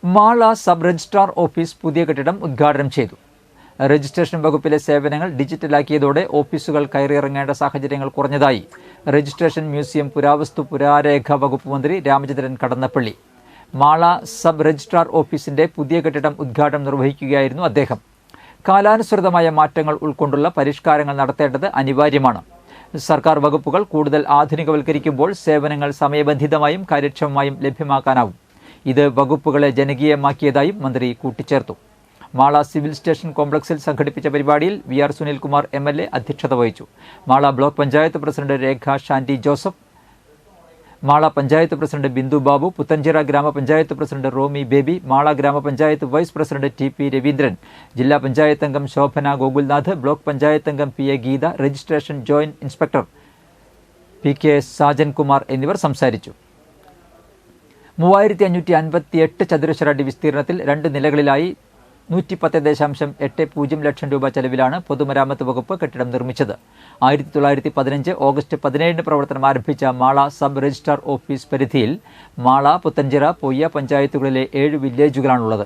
Mala sub registrar office പുതിയ കെട്ടിടം ഉദ്ഘാടനം ചെയ്തു. രജിസ്ട്രേഷൻ വകുപ്പിലെ സേവനങ്ങൾ ഡിജിറ്റലാക്കിയതോടെ ഓഫീസുകൾ കയറിയിറങ്ങേണ്ട സാഹചര്യങ്ങൾ കുറഞ്ഞതായി രജിസ്ട്രേഷൻ മ്യൂസിയം പുരാവസ്തു പുരാരേഖ വകുപ്പ് മന്ത്രി രാമചന്ദ്രൻ കടന്നപ്പള്ളി. മാള സബ് രജിസ്ട്രാർ ഓഫീസിന്റെ പുതിയ കെട്ടിടം ഉദ്ഘാടനം നിർവഹിക്കുകയായിരുന്നു അദ്ദേഹം. കാലാനുസൃതമായ മാറ്റങ്ങൾ ഉൾക്കൊണ്ടുള്ള പരിഷ്കാരങ്ങൾ നടത്തേണ്ടത് അനിവാര്യമാണ്. സർക്കാർ വകുപ്പുകൾ കൂടുതൽ ആധുനികവൽക്കരിക്കുമ്പോൾ സേവനങ്ങൾ സമയബന്ധിതമായും കാര്യക്ഷമമായും ലഭ്യമാക്കാനാവും. ഇത് വകുപ്പുകളെ ജനകീയമാക്കിയതായും മന്ത്രി കൂട്ടിച്ചേർത്തു. മാള സിവിൽ സ്റ്റേഷൻ കോംപ്ലക്സിൽ സംഘടിപ്പിച്ച പരിപാടിയിൽ VR സുനിൽകുമാർ MLA അധ്യക്ഷത വഹിച്ചു. മാള ബ്ലോക്ക് പഞ്ചായത്ത് പ്രസിഡന്റ് രേഖ ഷാൻഡി ജോസഫ്, മാള പഞ്ചായത്ത് പ്രസിഡന്റ് ബിന്ദു ബാബു, പുത്തഞ്ചിറ ഗ്രാമപഞ്ചായത്ത് പ്രസിഡന്റ് റോമി ബേബി, മാള ഗ്രാമപഞ്ചായത്ത് വൈസ് പ്രസിഡന്റ് TP രവീന്ദ്രൻ, ജില്ലാ പഞ്ചായത്ത് അംഗം ശോഭന ഗോകുൽനാഥ്, ബ്ലോക്ക് പഞ്ചായത്ത് അംഗം PA Geetha, registration joint inspector PK Sajankumar എന്നിവർ സംസാരിച്ചു. 3558 ചതുരശ്ര അടി വിസ്തീർണത്തിൽ 2 നിലകളിലായി 110.80 ലക്ഷം രൂപ ചെലവിലാണ് പൊതുമരാമത്ത് വകുപ്പ് കെട്ടിടം നിർമ്മിച്ചത്. 1915 ഓഗസ്റ്റ് 17 പ്രവർത്തനം ആരംഭിച്ച മാള സബ് രജിസ്ട്രാർ ഓഫീസ് പരിധിയിൽ മാള, പുത്തഞ്ചിറ, പൊയ്യ പഞ്ചായത്തുകളിലെ 7 വില്ലേജുകളാണുള്ളത്.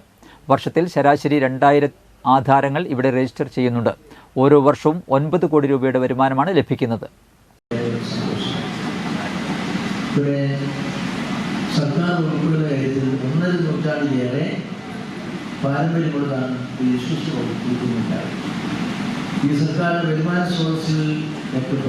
വർഷത്തിൽ ശരാശരി 2000 ആധാരങ്ങൾ ഇവിടെ രജിസ്റ്റർ ചെയ്യുന്നുണ്ട്. ഓരോ വർഷവും 9 കോടി രൂപയുടെ വരുമാനമാണ് ലഭിക്കുന്നത്. സർക്കാർ വകുപ്പുകളുടെ കാര്യത്തിൽ 1.5 നൂറ്റാണ്ടിലേറെ പാരമ്പര്യമുള്ളതാണ് ഈ രജിസ്ട്രേഷൻ വകുപ്പ്. ഈ സർക്കാരിന്റെ വരുമാന സ്രോതസ്സിൽ ഏറ്റവും